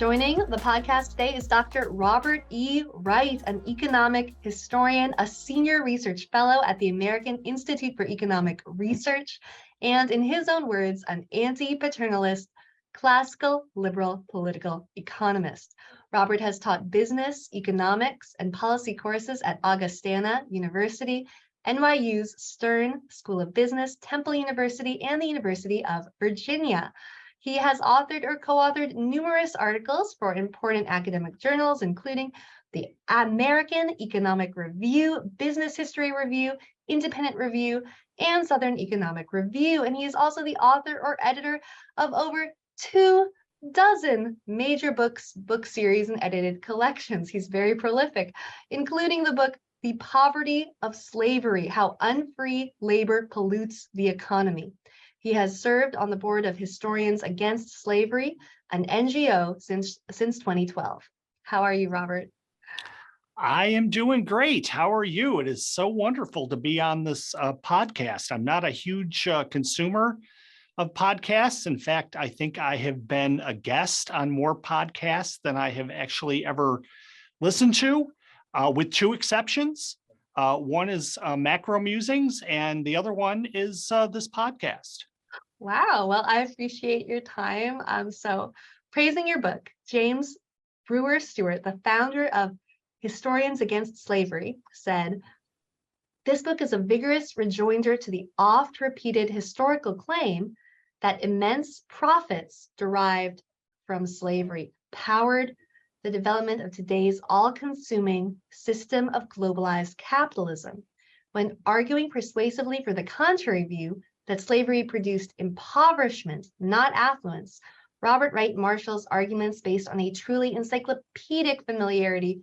Joining the podcast today is Dr. Robert E. Wright, an economic historian, a senior research fellow at the American Institute for Economic Research, and in his own words, an anti-paternalist, classical liberal political economist. Robert has taught business, economics, and policy courses at Augustana University, NYU's Stern School of Business, Temple University, and the University of Virginia. He has authored or co-authored numerous articles for important academic journals, including the American Economic Review, Business History Review, Independent Review, and Southern Economic Review. And he is also the author or editor of over 24 major books, book series, and edited collections. He's very prolific, including the book, The Poverty of Slavery, How Unfree Labor Pollutes the Economy. He has served on the board of Historians Against Slavery, an NGO, since 2012. How are you, Robert? I am doing great. How are you? It is so wonderful to be on this podcast. I'm not a huge consumer of podcasts. In fact, I think I have been a guest on more podcasts than I have actually ever listened to, with two exceptions. One is Macro Musings, and the other one is this podcast. Wow. Well, I appreciate your time. So praising your book, James Brewer Stewart, the founder of Historians Against Slavery, said, "This book is a vigorous rejoinder to the oft-repeated historical claim that immense profits derived from slavery powered the development of today's all-consuming system of globalized capitalism. When arguing persuasively for the contrary view, that slavery produced impoverishment, not affluence, Robert Wright marshals arguments based on a truly encyclopedic familiarity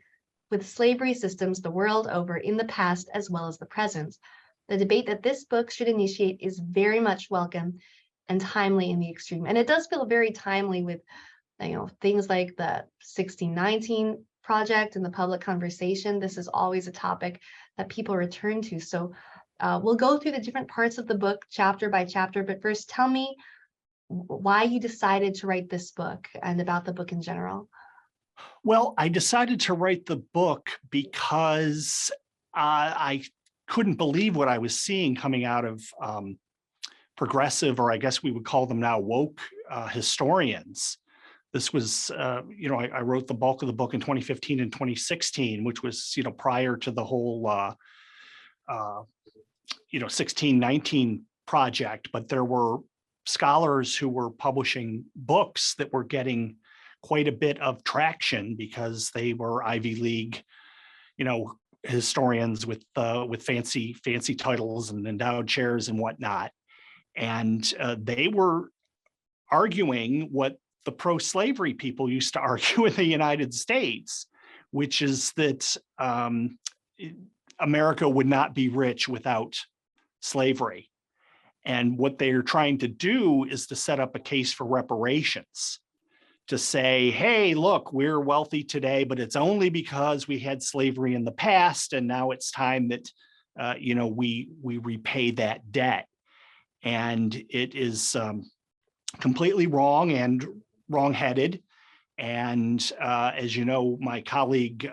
with slavery systems the world over in the past as well as the present. The debate that this book should initiate is very much welcome and timely in the extreme." And it does feel very timely with, things like the 1619 project and the public conversation. This is always a topic that people return to. So we'll go through the different parts of the book chapter by chapter, but first tell me why you decided to write this book and about the book in general. Well, I decided to write the book because I couldn't believe what I was seeing coming out of progressive, or I guess we would call them now woke historians. This was, I wrote the bulk of the book in 2015 and 2016, which was, prior to the whole 1619 project, but there were scholars who were publishing books that were getting quite a bit of traction because they were Ivy League, historians with fancy titles and endowed chairs and whatnot. And they were arguing what the pro-slavery people used to argue in the United States, which is that America would not be rich without slavery. And what they're trying to do is to set up a case for reparations, to say, hey, look, we're wealthy today, but it's only because we had slavery in the past, and now it's time that we repay that debt. And it is completely wrong and wrong-headed. And as you know, my colleague,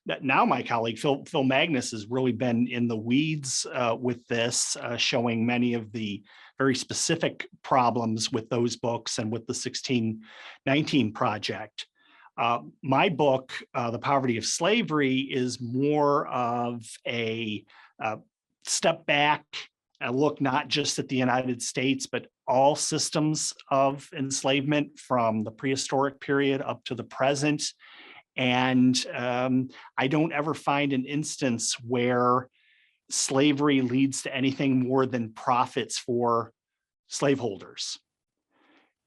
Phil Magnus, has really been in the weeds with this, showing many of the very specific problems with those books and with the 1619 project. My book, The Poverty of Slavery, is more of a step back, a look not just at the United States, but all systems of enslavement from the prehistoric period up to the present. And I don't ever find an instance where slavery leads to anything more than profits for slaveholders.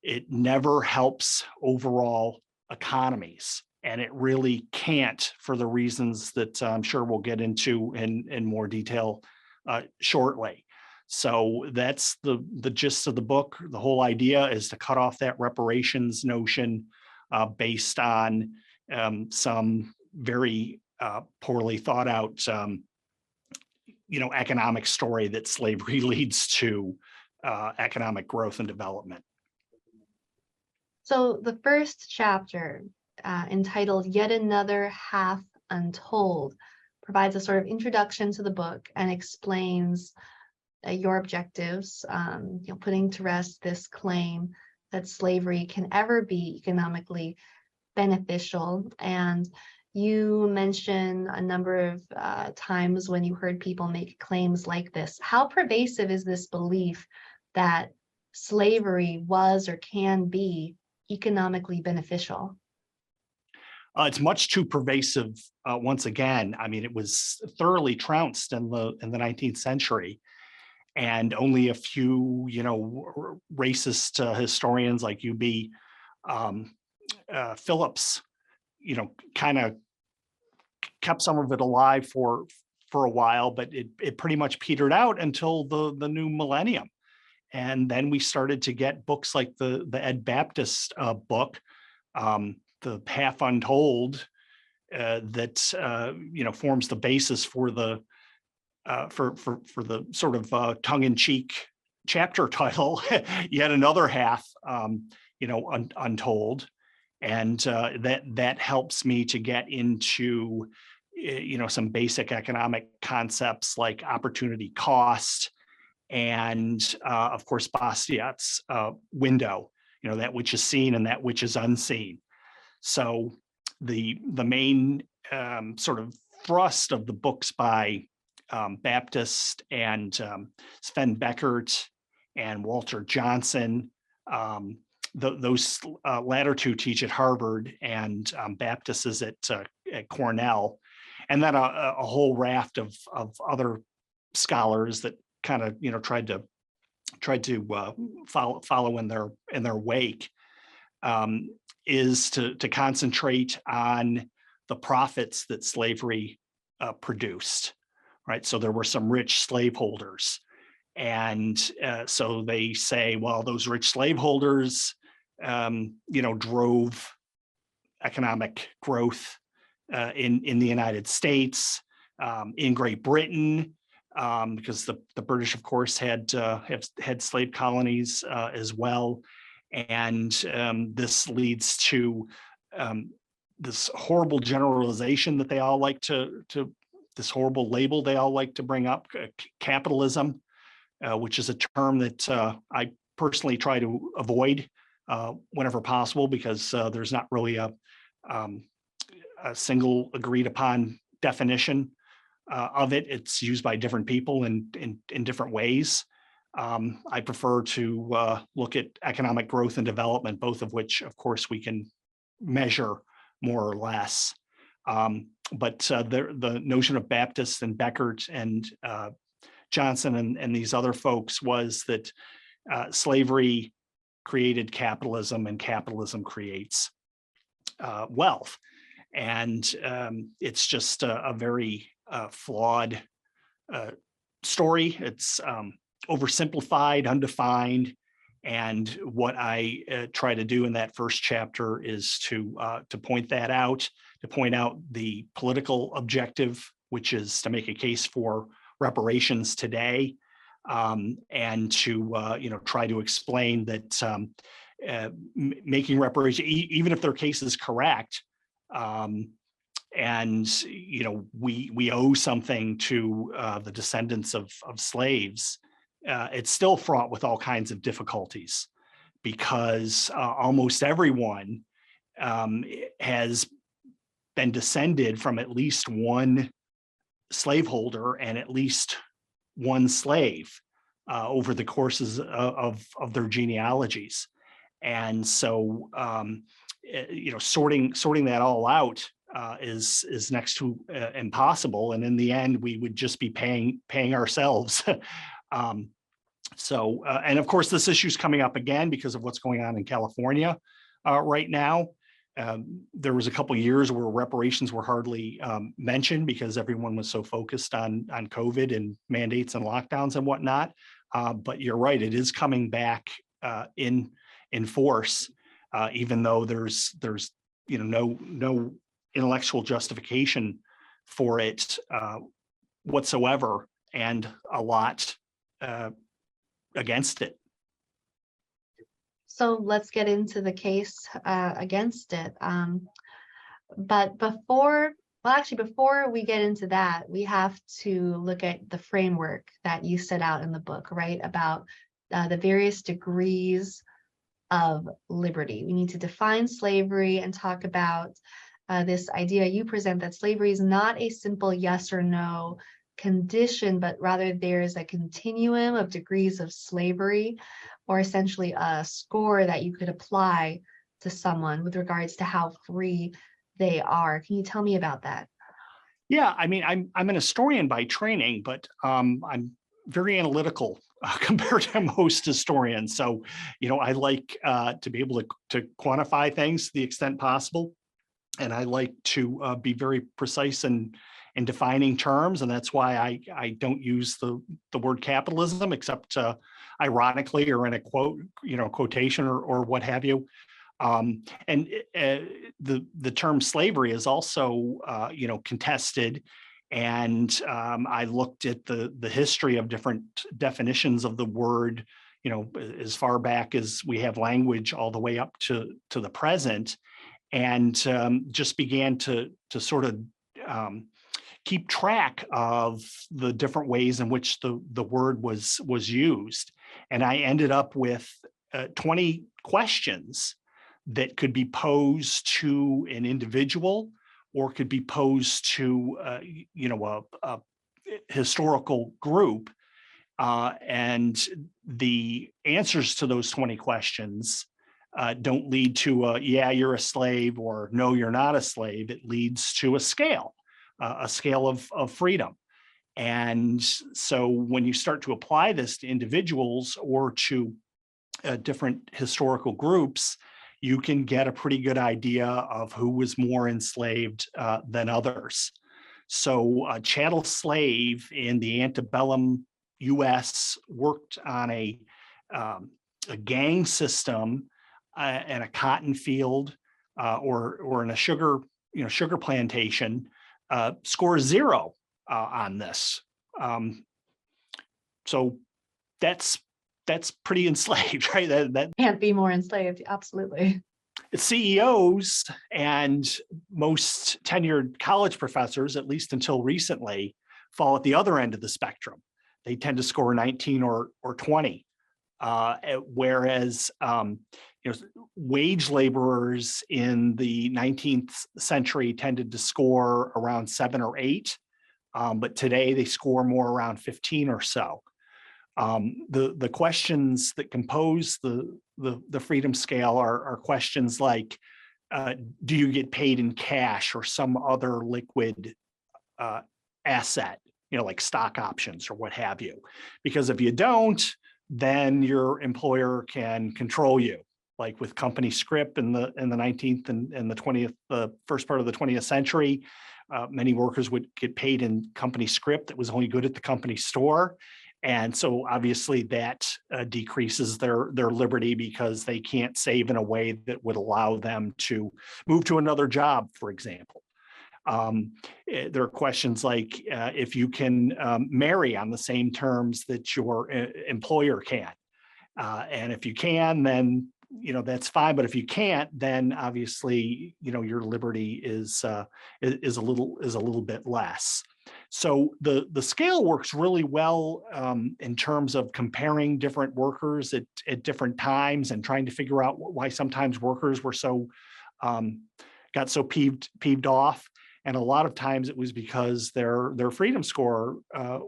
It never helps overall economies, and it really can't, for the reasons that I'm sure we'll get into in more detail shortly. So that's the gist of the book. The whole idea is to cut off that reparations notion based on some very poorly thought out, economic story that slavery leads to economic growth and development. So the first chapter, entitled Yet Another Half Untold, provides a sort of introduction to the book and explains your objectives, putting to rest this claim that slavery can ever be economically beneficial. And you mention a number of times when you heard people make claims like this. How pervasive is this belief that slavery was or can be economically beneficial? It's much too pervasive. Once again, I mean, it was thoroughly trounced in the 19th century, and only a few, racist historians like UB Phillips, kind of kept some of it alive for a while, but it pretty much petered out until the new millennium. And then we started to get books like the Ed Baptist book, the Half Untold, that forms the basis for the for the sort of tongue-in-cheek chapter title, Yet Another Half, Untold. And that helps me to get into some basic economic concepts like opportunity cost, and of course Bastiat's window, that which is seen and that which is unseen. So the main sort of thrust of the books by Baptist and Sven Beckert and Walter Johnson, those latter two teach at Harvard, and Baptist is at Cornell, and then a whole raft of other scholars that kind of tried to follow in their wake, is to concentrate on the profits that slavery produced, right? So there were some rich slaveholders, and so they say, well, those rich slaveholders, drove economic growth in the United States, in Great Britain, because the British, of course, had slave colonies as well. And this leads to this horrible generalization that they all like to this horrible label they all like to bring up, capitalism, which is a term that I personally try to avoid whenever possible, because there's not really a single agreed upon definition of it. It's used by different people in different ways. I prefer to look at economic growth and development, both of which, of course, we can measure more or less. But the notion of Baptist and Beckert and Johnson and these other folks was that slavery created capitalism, and capitalism creates wealth. And it's just a very flawed story. It's oversimplified, undefined. And what I try to do in that first chapter is to point that out, to point out the political objective, which is to make a case for reparations today, and to try to explain that making reparations, even if their case is correct, and we owe something to the descendants of slaves, it's still fraught with all kinds of difficulties, because almost everyone has been descended from at least one slaveholder and at least one slave over the courses of their genealogies. And so sorting that all out is next to impossible, and in the end we would just be paying ourselves. And of course this issue is coming up again because of what's going on in California right now. There was a couple of years where reparations were hardly mentioned because everyone was so focused on COVID and mandates and lockdowns and whatnot. But you're right, it is coming back in force, even though there's no intellectual justification for it whatsoever, and a lot against it. So let's get into the case against it. But before we get into that, we have to look at the framework that you set out in the book, right? About the various degrees of liberty. We need to define slavery and talk about this idea you present that slavery is not a simple yes or no condition, but rather there is a continuum of degrees of slavery, or essentially a score that you could apply to someone with regards to how free they are. Can you tell me about that? Yeah, I mean, I'm an historian by training, but I'm very analytical compared to most historians. So, I like to be able to quantify things to the extent possible, and I like to be very precise in defining terms, and that's why I don't use the word capitalism except ironically or in a quotation or what have you. And the term slavery is also contested, and I looked at the history of different definitions of the word, as far back as we have language all the way up to the present, and just began to sort of keep track of the different ways in which the word was used, and I ended up with 20 questions that could be posed to an individual or could be posed to a historical group, and the answers to those 20 questions don't lead to a yeah, you're a slave, or no, you're not a slave. It leads to a scale of freedom. And so when you start to apply this to individuals or to different historical groups, you can get a pretty good idea of who was more enslaved than others. So a chattel slave in the antebellum U.S. worked on a gang system and a cotton field or in a sugar plantation, scores 0 on this. So that's pretty enslaved, right? That Can't be more enslaved. Absolutely. CEOs and most tenured college professors, at least until recently, fall at the other end of the spectrum. They tend to score 19 or 20, whereas wage laborers in the 19th century tended to score around 7 or 8, but today they score more around 15 or so. The questions that compose the freedom scale are questions like, do you get paid in cash or some other liquid asset, like stock options or what have you? Because if you don't, then your employer can control you. Like with company scrip in the 19th and the 20th, the first part of the 20th century, many workers would get paid in company scrip that was only good at the company store. And so obviously that decreases their liberty because they can't save in a way that would allow them to move to another job, for example. There are questions like if you can marry on the same terms that your employer can. And if you can, then that's fine. But if you can't, then obviously your liberty is a little bit less. So the scale works really well in terms of comparing different workers at different times and trying to figure out why sometimes workers were got so peeved off. And a lot of times it was because their freedom score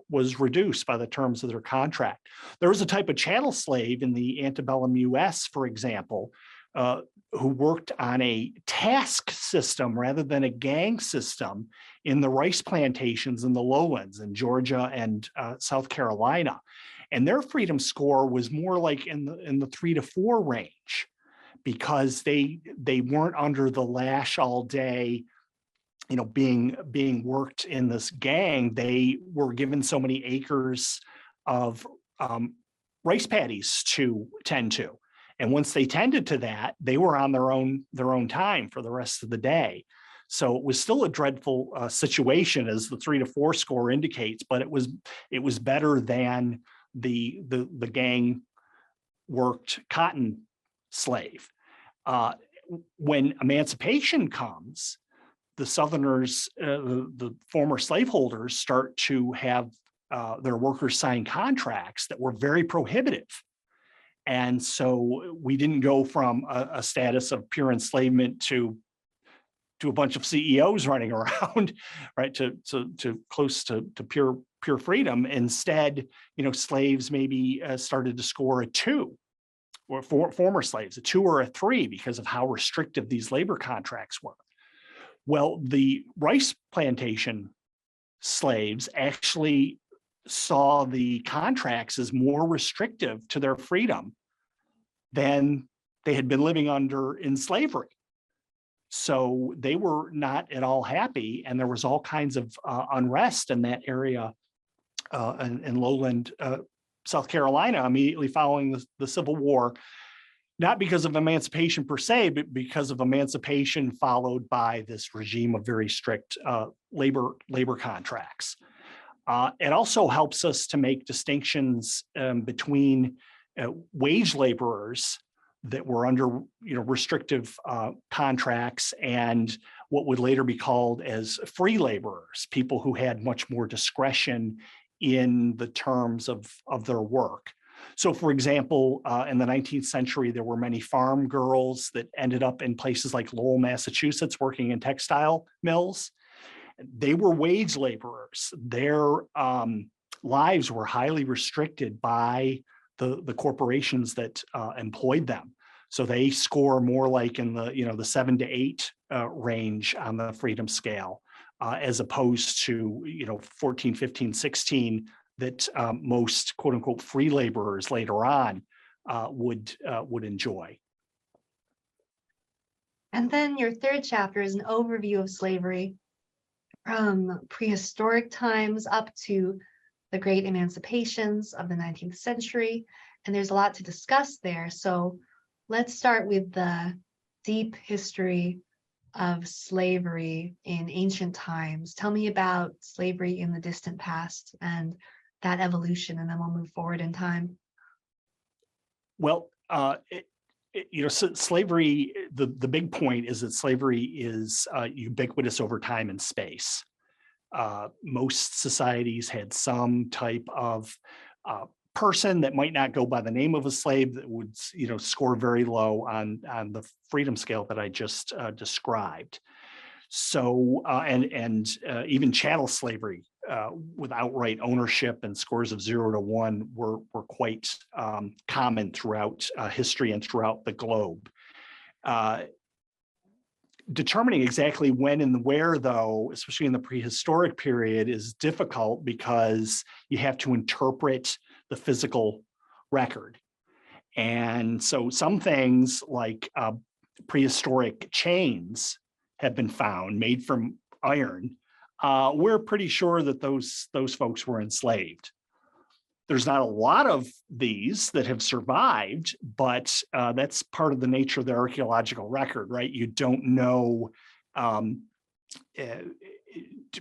was reduced by the terms of their contract. There was a type of chattel slave in the antebellum US, for example, who worked on a task system rather than a gang system in the rice plantations in the lowlands in Georgia and South Carolina. And their freedom score was more like in the 3 to 4 range, because they weren't under the lash all day, being worked in this gang. They were given so many acres of rice paddies to tend to. And once they tended to that, they were on their own time for the rest of the day. So it was still a dreadful situation, as the 3 to 4 score indicates, but it was better than the gang worked cotton slave. When emancipation comes, the Southerners, the former slaveholders, start to have their workers sign contracts that were very prohibitive. And so we didn't go from a status of pure enslavement to a bunch of CEOs running around, right, to close to pure freedom. Instead, slaves maybe started to score a 2, or former slaves, a 2 or a 3, because of how restrictive these labor contracts were. Well, the rice plantation slaves actually saw the contracts as more restrictive to their freedom than they had been living under in slavery. So they were not at all happy, and there was all kinds of unrest in that area in lowland South Carolina immediately following the Civil War, not because of emancipation per se, but because of emancipation followed by this regime of very strict labor contracts. It also helps us to make distinctions between wage laborers that were under restrictive contracts and what would later be called as free laborers, people who had much more discretion in the terms of their work. So, for example, in the 19th century, there were many farm girls that ended up in places like Lowell, Massachusetts, working in textile mills. They were wage laborers. Their lives were highly restricted by the corporations that employed them. So they score more like in the 7 to 8 range on the freedom scale, as opposed to 14, 15, 16 that most quote unquote free laborers later on would enjoy. And then your third chapter is an overview of slavery from prehistoric times up to the great emancipations of the 19th century. And there's a lot to discuss there. So let's start with the deep history of slavery in ancient times. Tell me about slavery in the distant past and that evolution, and then we'll move forward in time. Well, slavery, the big point is that slavery is ubiquitous over time and space. Most societies had some type of person that might not go by the name of a slave that would, score very low on the freedom scale that I just described. So, and even chattel slavery with outright ownership and scores of 0 to 1 were quite common throughout history and throughout the globe. Determining exactly when and where, though, especially in the prehistoric period, is difficult because you have to interpret the physical record. And so some things like prehistoric chains have been found made from iron. We're pretty sure that those folks were enslaved. There's not a lot of these that have survived, but that's part of the nature of the archaeological record, right? You don't know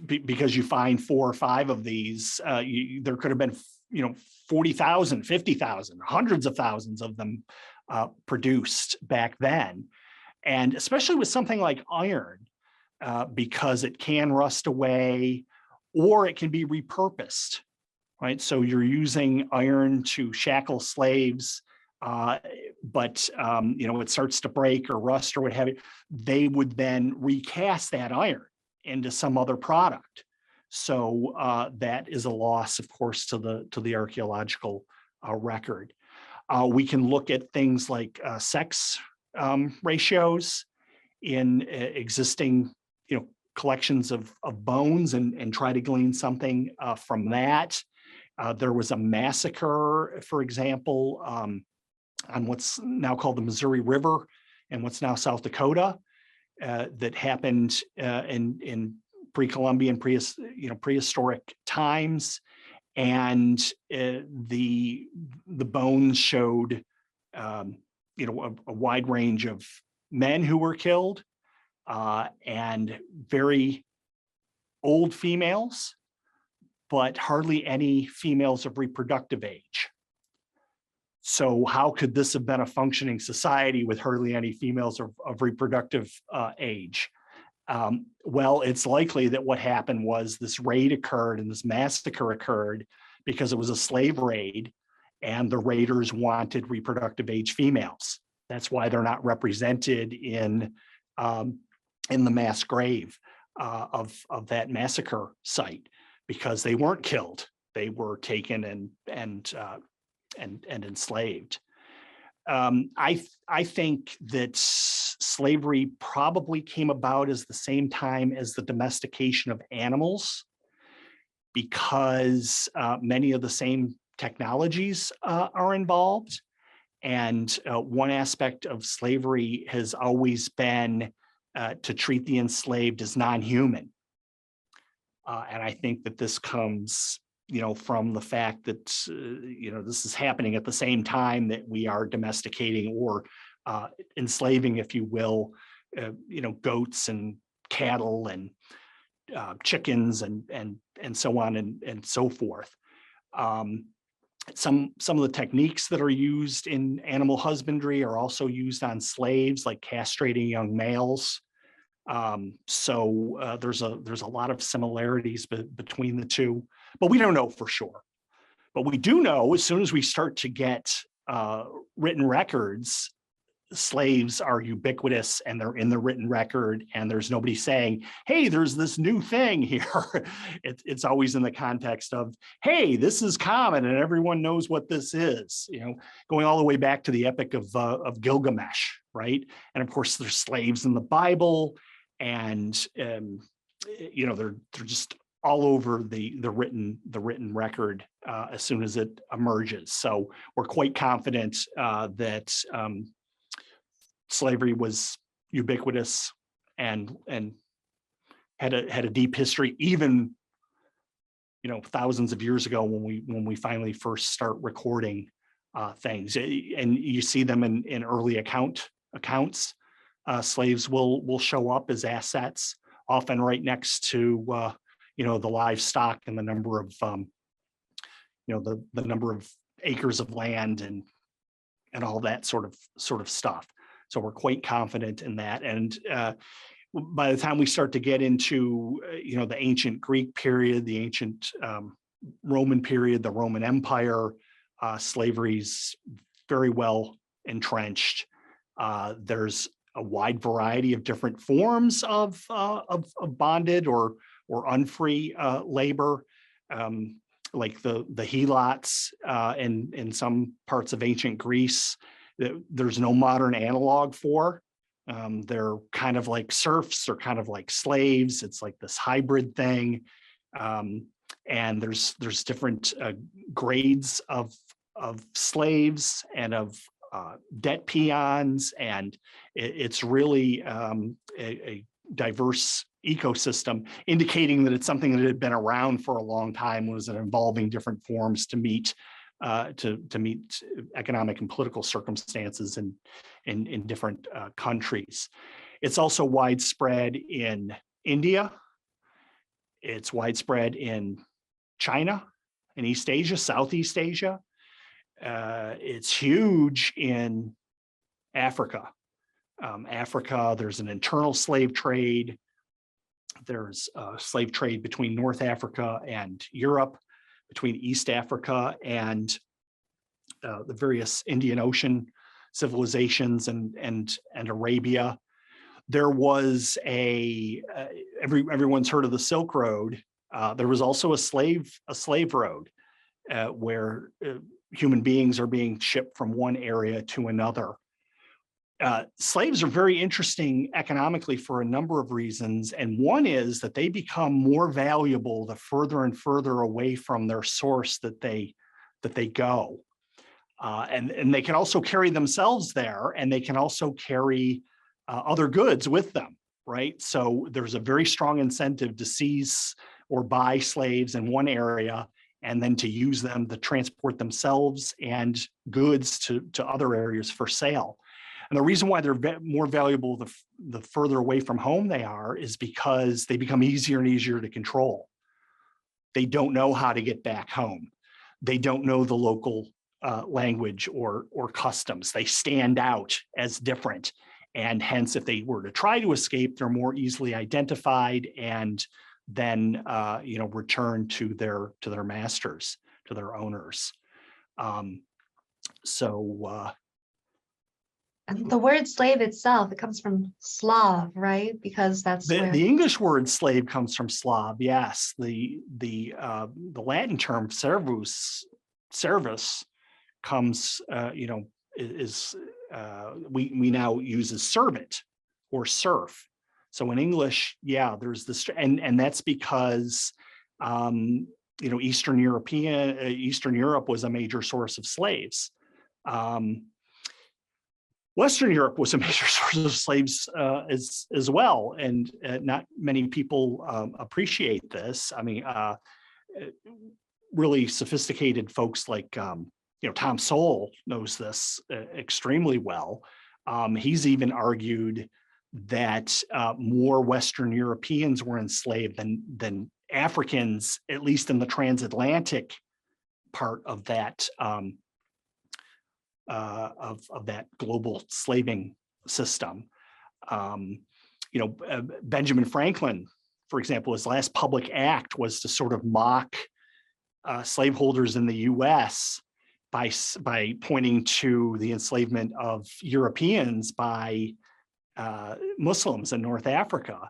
because you find 4 or 5 of these. There could have been, 40,000, 50,000, hundreds of thousands of them produced back then. And especially with something like iron, because it can rust away or it can be repurposed. Right, so you're using iron to shackle slaves, but it starts to break or rust or what have you. They would then recast that iron into some other product. So that is a loss, of course, to the archaeological record. We can look at things like sex ratios in existing, collections of bones and try to glean something from that. There was a massacre, for example, on what's now called the Missouri River and what's now South Dakota, that happened in pre-Columbian, prehistoric times, and the bones showed, a wide range of men who were killed and very old females, but hardly any females of reproductive age. So how could this have been a functioning society with hardly any females of reproductive age? Well, it's likely that what happened was this raid occurred and this massacre occurred because it was a slave raid and the raiders wanted reproductive age females. That's why they're not represented in the mass grave of that massacre site, because they weren't killed. They were taken and enslaved. I think that slavery probably came about as the same time as the domestication of animals, because many of the same technologies are involved. And one aspect of slavery has always been to treat the enslaved as non-human. And I think that this comes, from the fact that, this is happening at the same time that we are domesticating or enslaving, if you will, goats and cattle and chickens and so on and so forth. Some of the techniques that are used in animal husbandry are also used on slaves, like castrating young males. So there's a lot of similarities between the two, but we don't know for sure. But we do know, as soon as we start to get written records, slaves are ubiquitous and they're in the written record, and there's nobody saying, hey, there's this new thing here. It's always in the context of, hey, this is common and everyone knows what this is, going all the way back to the Epic of Gilgamesh, right? And of course, there's slaves in the Bible, and they're just all over the written record as soon as it emerges. So we're quite confident that slavery was ubiquitous and had a deep history, even thousands of years ago when we finally first start recording things. And you see them in early accounts. Slaves will show up as assets, often right next to the livestock and the number of the number of acres of land and all that sort of stuff. So we're quite confident in that. And by the time we start to get into the ancient Greek period, the ancient Roman period, the Roman Empire, slavery's very well entrenched. There's a wide variety of different forms of bonded or unfree labor, like the helots in some parts of ancient Greece. There's no modern analog for. They're kind of like serfs or kind of like slaves. It's like this hybrid thing, and there's different grades of slaves and of debt peons, and it's really a diverse ecosystem, indicating that it's something that had been around for a long time, was involving different forms to meet economic and political circumstances in different countries. It's also widespread in India. It's widespread in China, in East Asia, Southeast Asia. It's huge in Africa. Africa, there's an internal slave trade. There's a slave trade between North Africa and Europe, between East Africa and the various Indian Ocean civilizations and Arabia. There was everyone's heard of the Silk Road. There was also a slave road where human beings are being shipped from one area to another. Slaves are very interesting economically for a number of reasons, and one is that they become more valuable the further and further away from their source that they go, and they can also carry themselves there, and they can also carry other goods with them, right? So there's a very strong incentive to seize or buy slaves in one area, and then to use them to transport themselves and goods to other areas for sale. And the reason why they're more valuable the further away from home they are is because they become easier and easier to control. They don't know how to get back home. They don't know the local language or customs. They stand out as different. And hence, if they were to try to escape, they're more easily identified and then returned to their masters, to their owners. And the word slave itself, it comes from Slav, right? Because that's where the English word slave comes from Slav. Yes, the Latin term servus, service, comes we now use as servant or serf. So in English, yeah, there's this, and that's because Eastern Europe was a major source of slaves. Western Europe was a major source of slaves as well, and not many people appreciate this. I mean, really sophisticated folks like Tom Sowell knows this extremely well. He's even argued that more Western Europeans were enslaved than Africans, at least in the transatlantic part of that global slaving system. Benjamin Franklin, for example, his last public act was to sort of mock slaveholders in the U.S. by pointing to the enslavement of Europeans by Muslims in North Africa.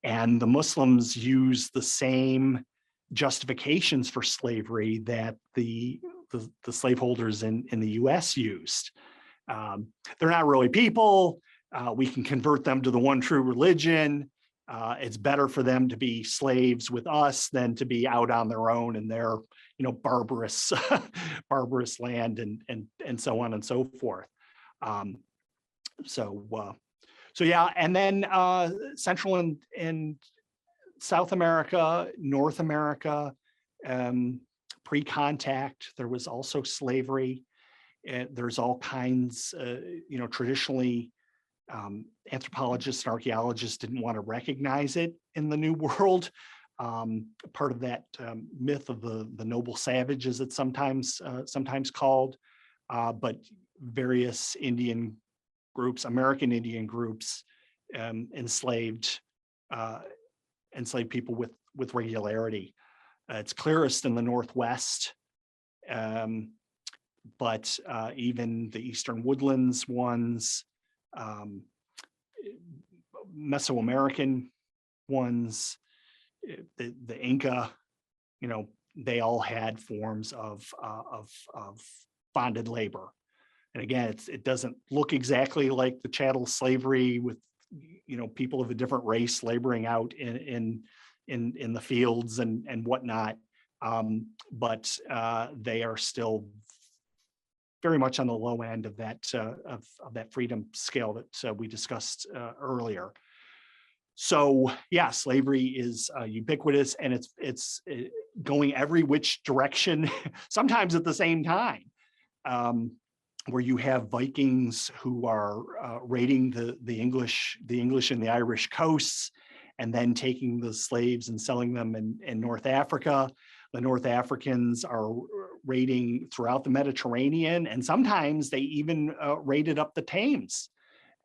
And the Muslims used the same justifications for slavery that the slaveholders in the US used. They're not really people. We can convert them to the one true religion. It's better for them to be slaves with us than to be out on their own in their barbarous land and so on and so forth. So yeah, and then Central and South America, North America, pre-contact, there was also slavery. There's all kinds, traditionally, anthropologists and archaeologists didn't want to recognize it in the New World. Part of that myth of the noble savage, as it's sometimes called, but various Indian groups, American Indian groups, enslaved people with regularity. It's clearest in the Northwest, but even the Eastern Woodlands ones, Mesoamerican ones, the Inca, they all had forms of bonded labor. And again, it doesn't look exactly like the chattel slavery with people of a different race laboring out in the fields and whatnot, but they are still very much on the low end of that freedom scale that we discussed earlier. So yeah, slavery is ubiquitous, and it's going every which direction, sometimes at the same time. Where you have Vikings who are raiding the English and the Irish coasts, and then taking the slaves and selling them in North Africa. The North Africans are raiding throughout the Mediterranean, and sometimes they even raided up the Thames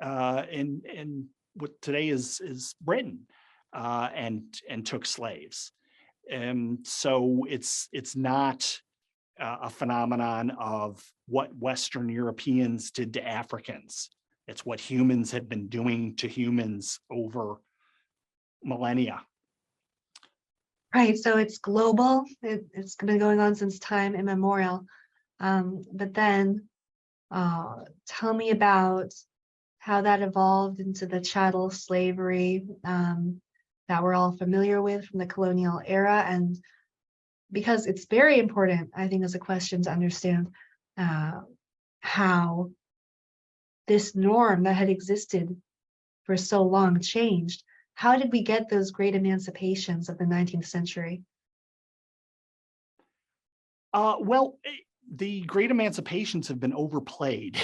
in what today is Britain, and took slaves. So it's not a phenomenon of what Western Europeans did to Africans. It's what humans had been doing to humans over millennia. Right, so it's global. It's been going on since time immemorial. But then tell me about how that evolved into the chattel slavery that we're all familiar with from the colonial era. And because it's very important, I think, as a question to understand how this norm that had existed for so long changed. How did we get those great emancipations of the 19th century? Well, the great emancipations have been overplayed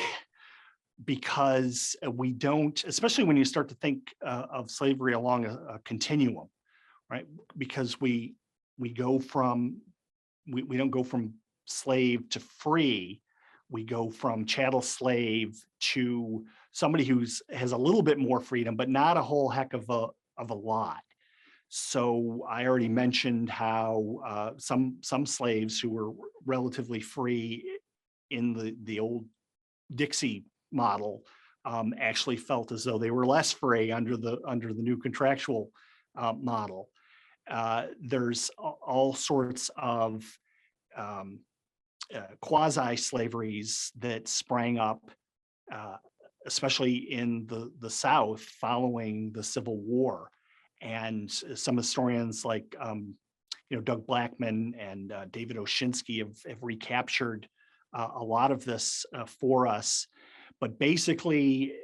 because we don't, especially when you start to think of slavery along a continuum, right? Because we don't go from slave to free we go from chattel slave to somebody has a little bit more freedom, but not a whole heck of a lot. So I already mentioned how some slaves who were relatively free in the old Dixie model actually felt as though they were less free under the new contractual model. There's all sorts of quasi-slaveries that sprang up, especially in the South following the Civil War. And some historians like Doug Blackman and David Oshinsky have recaptured a lot of this for us. But basically,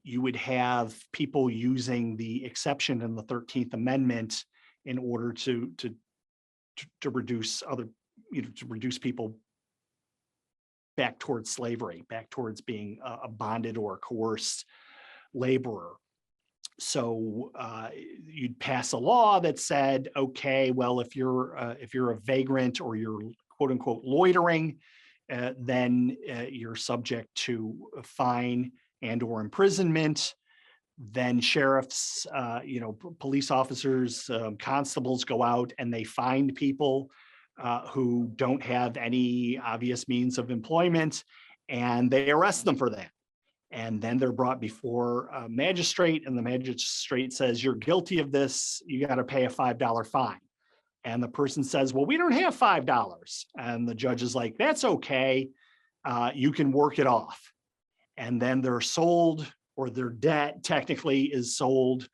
you would have people using the exception in the 13th Amendment in order to reduce to reduce people back towards slavery, back towards being a bonded or coerced laborer. So you'd pass a law that said, okay, well, if you're a vagrant or you're quote unquote loitering, then you're subject to a fine and or imprisonment. Then sheriffs, police officers, constables go out and they find people who don't have any obvious means of employment, and they arrest them for that. And then they're brought before a magistrate, and the magistrate says, you're guilty of this, you got to pay a $5 fine. And the person says, well, we don't have $5. And the judge is like, that's okay, you can work it off. And then they're sold, or their debt technically is sold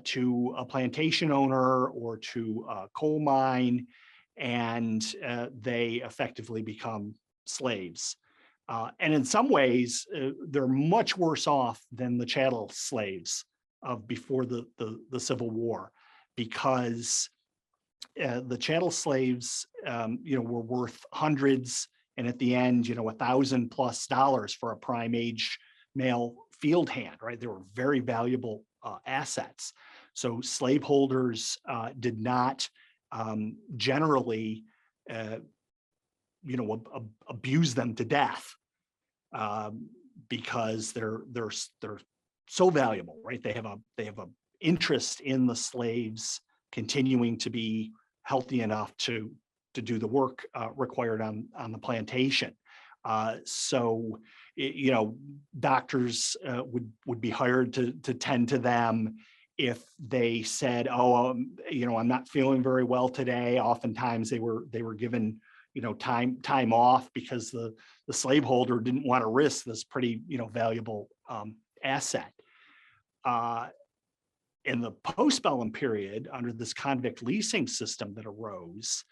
to a plantation owner or to a coal mine, and they effectively become slaves. And in some ways, they're much worse off than the chattel slaves of before the Civil War, because the chattel slaves, were worth hundreds, and at the end, $1,000+ for a prime age male field hand, right? They were very valuable assets. So slaveholders did not generally abuse them to death because they're so valuable, right? They have a interest in the slaves continuing to be healthy enough to do the work required on the plantation. So doctors would be hired to tend to them. If they said, I'm not feeling very well today, oftentimes they were given time off, because the slaveholder didn't want to risk this pretty valuable asset. In the postbellum period, under this convict leasing system that arose,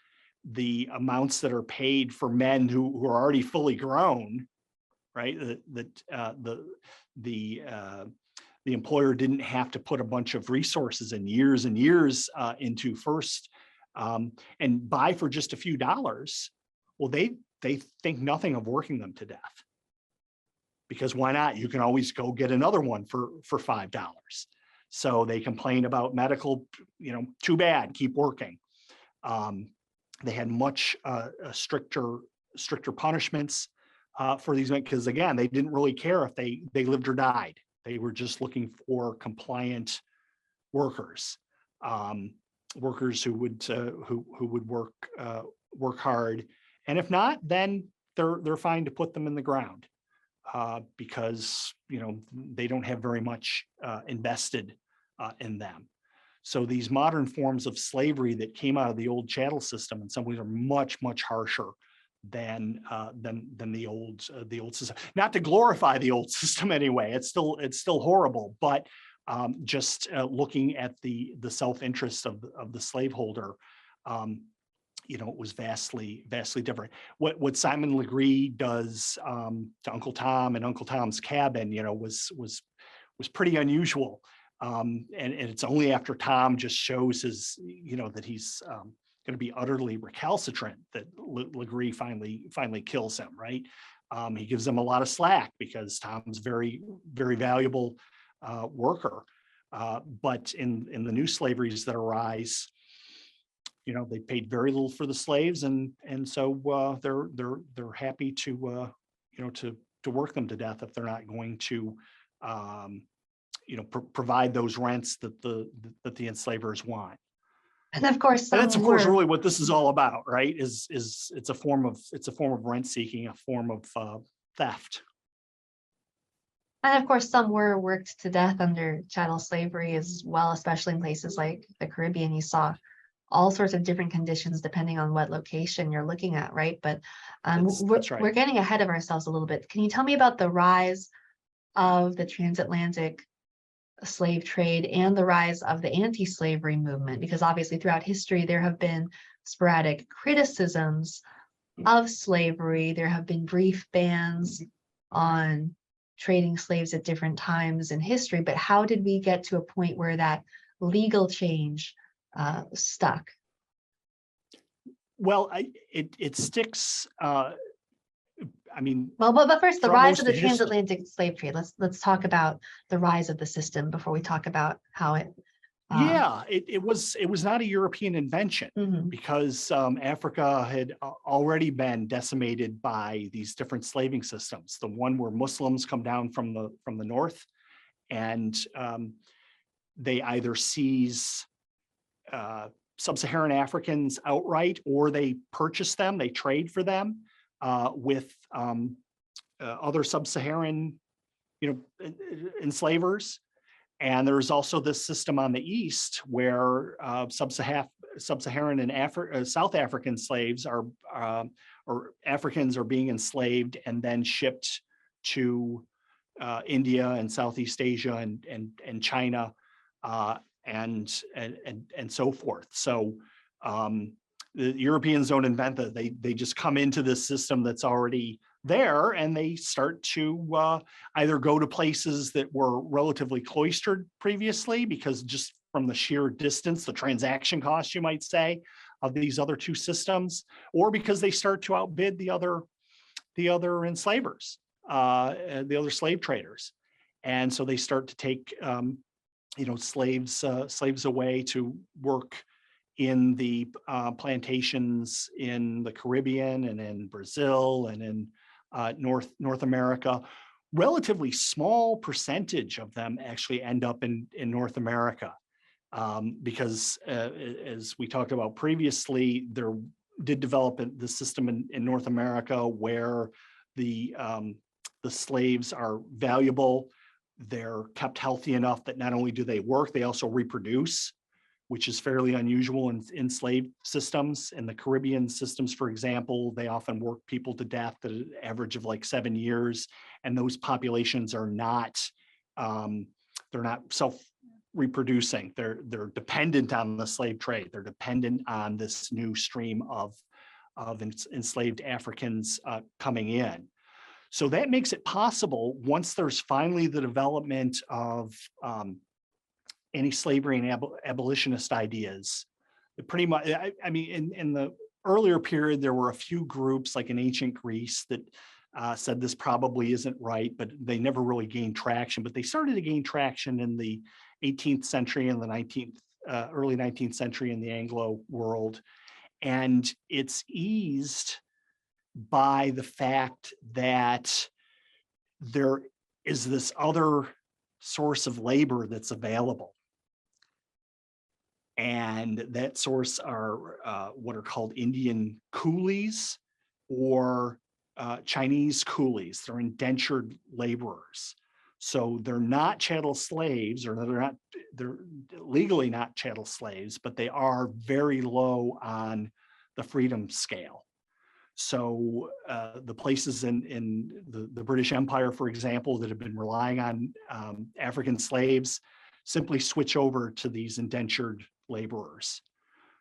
the amounts that are paid for men who are already fully grown, right? The employer didn't have to put a bunch of resources and years into first, and buy for just a few dollars. Well, they think nothing of working them to death, because why not? You can always go get another one for $5. So they complain about medical, too bad, keep working. They had much stricter punishments for these men, because again, they didn't really care if they lived or died. They were just looking for compliant workers, workers who would work hard, and if not, then they're fine to put them in the ground because they don't have very much invested in them. So these modern forms of slavery that came out of the old chattel system, in some ways, are much harsher than the old system. Not to glorify the old system anyway, it's still horrible, but just looking at the self-interest of the slaveholder, it was vastly different. What Simon Legree does to Uncle Tom and Uncle Tom's Cabin, was pretty unusual. And it's only after Tom just shows his, that he's going to be utterly recalcitrant that Legree finally kills him, right? He gives him a lot of slack because Tom's very valuable worker. But in the new slaveries that arise, they paid very little for the slaves, and so they're happy to to work them to death if they're not going to provide those rents that the enslavers want. And of course, And that's some of course were. really what this is all about, right? Is it's a form of rent seeking, a form of theft. And of course, some were worked to death under chattel slavery as well, especially in places like the Caribbean. You saw all sorts of different conditions depending on what location you're looking at, right? But That's right. we're getting ahead of ourselves a little bit. Can you tell me about the rise of the transatlantic slave trade and the rise of the anti-slavery movement? Because obviously throughout history, there have been sporadic criticisms of slavery. There have been brief bans on trading slaves at different times in history, but how did we get to a point where that legal change stuck? Well, it sticks. I mean, But first, the throughout rise most of the of history, transatlantic slave trade. Let's talk about the rise of the system before we talk about how it. yeah, it was not a European invention, Mhm. because Africa had already been decimated by these different slaving systems. The one where Muslims come down from the north, and they either seize sub-Saharan Africans outright, or they purchase them, they trade for them with other sub-Saharan, enslavers. And there's also this system on the east where sub-Saharan and South African slaves are or Africans are being enslaved and then shipped to India and Southeast Asia and China and so forth. So the Europeans don't invent that; they just come into this system that's already there, and they start to either go to places that were relatively cloistered previously, because just from the sheer distance, the transaction cost, you might say, of these other two systems, or because they start to outbid the other enslavers, the other slave traders, and so they start to take slaves away to work in the plantations in the Caribbean and in Brazil and in North America. Relatively small percentage of them actually end up in North America, because as we talked about previously, there did develop the system in North America where the slaves are valuable. They're kept healthy enough that not only do they work, they also reproduce, which is fairly unusual in slave systems. In the Caribbean systems, for example, they often work people to death at an average of like 7 years, and those populations are not they're not self-reproducing. They're dependent on the slave trade. They're dependent on this new stream of enslaved Africans coming in. So that makes it possible, once there's finally the development of anti-slavery and abolitionist ideas. Pretty much, I mean, in the earlier period, there were a few groups, like in ancient Greece, that said this probably isn't right, but they never really gained traction. But they started to gain traction in the 18th century and the early 19th century in the Anglo world. And it's eased by the fact that there is this other source of labor that's available. And that source are what are called Indian coolies or Chinese coolies. They're indentured laborers. So they're not chattel slaves, or they're legally not chattel slaves, but they are very low on the freedom scale. So the places in the British Empire, for example, that have been relying on African slaves simply switch over to these indentured laborers.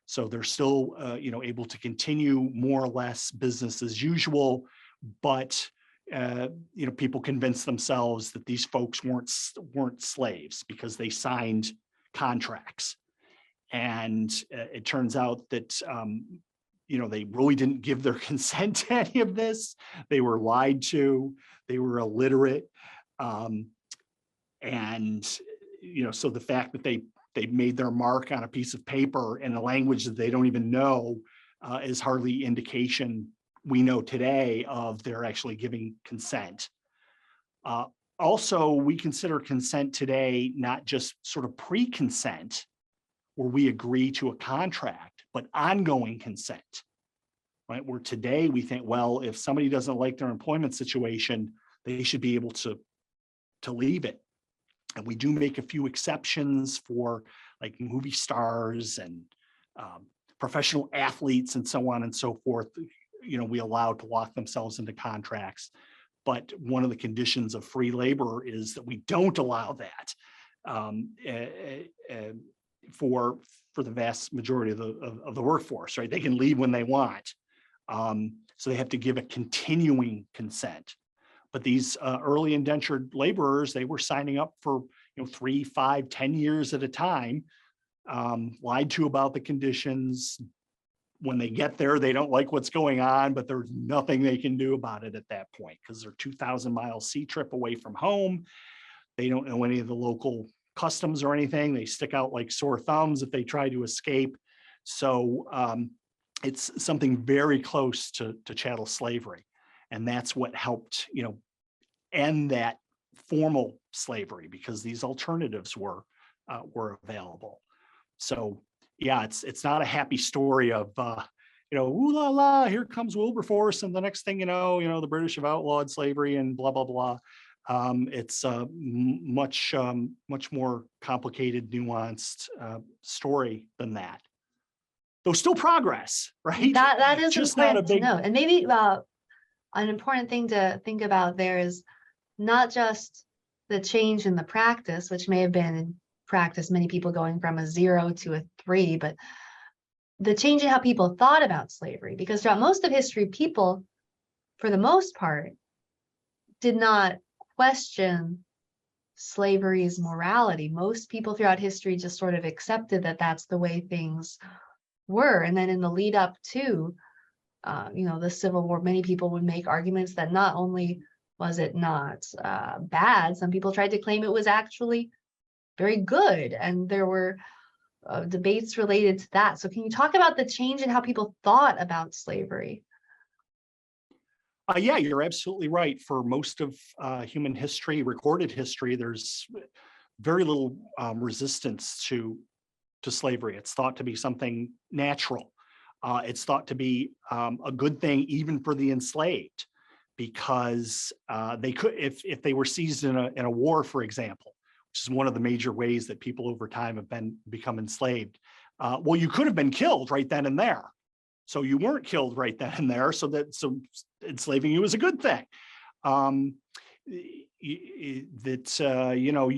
So they're still able to continue more or less business as usual, but people convince themselves that these folks weren't slaves because they signed contracts. And it turns out that they really didn't give their consent to any of this. They were lied to. They were illiterate, and so the fact that they they've made their mark on a piece of paper in a language that they don't even know is hardly indication we know today of their actually giving consent. Also, we consider consent today not just sort of pre-consent, where we agree to a contract, but ongoing consent, right? Where today we think, well, if somebody doesn't like their employment situation, they should be able to leave it. And we do make a few exceptions for like movie stars and professional athletes and so on and so forth. We allow to lock themselves into contracts. But one of the conditions of free labor is that we don't allow that for the vast majority of the workforce, right? They can leave when they want. So they have to give a continuing consent. But these early indentured laborers, they were signing up for 3, 5, 10 years at a time, lied to about the conditions. When they get there, they don't like what's going on, but there's nothing they can do about it at that point because they're 2,000-mile sea trip away from home. They don't know any of the local customs or anything. They stick out like sore thumbs if they try to escape. So it's something very close to chattel slavery. And that's what helped, end that formal slavery, because these alternatives were available. So yeah, it's not a happy story of ooh la la, here comes Wilberforce, and the next thing you know, the British have outlawed slavery and blah blah blah. It's a much more complicated, nuanced story than that. Though still progress, right? That is just not a important to big. know. And maybe an important thing to think about there is not just the change in the practice, which may have been in practice many people going from a 0 to a 3, but the change in how people thought about slavery, because throughout most of history, people, for the most part, did not question slavery's morality. Most people throughout history just sort of accepted that that's the way things were. And then in the lead up to the Civil War, many people would make arguments that not only was it not bad, some people tried to claim it was actually very good. And there were debates related to that. So can you talk about the change in how people thought about slavery? Yeah, you're absolutely right. For most of human history, recorded history, there's very little resistance to slavery. It's thought to be something natural. It's thought to be a good thing even for the enslaved, because they could, if they were seized in a war, for example, which is one of the major ways that people over time have become enslaved. Well, you could have been killed right then and there. So you weren't killed right then and there. So enslaving you is a good thing. You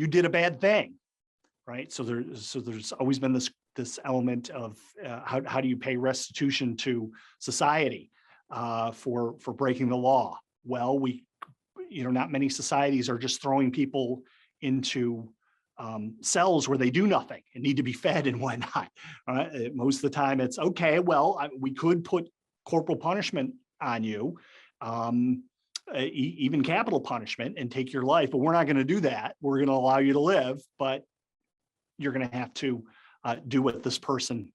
did a bad thing, right? So there's always been this element of how do you pay restitution to society for breaking the law? Well, not many societies are just throwing people into cells where they do nothing and need to be fed and whatnot. Most of the time it's okay, well, we could put corporal punishment on you, even capital punishment, and take your life, but we're not going to do that. We're going to allow you to live, but you're going to have to do what this person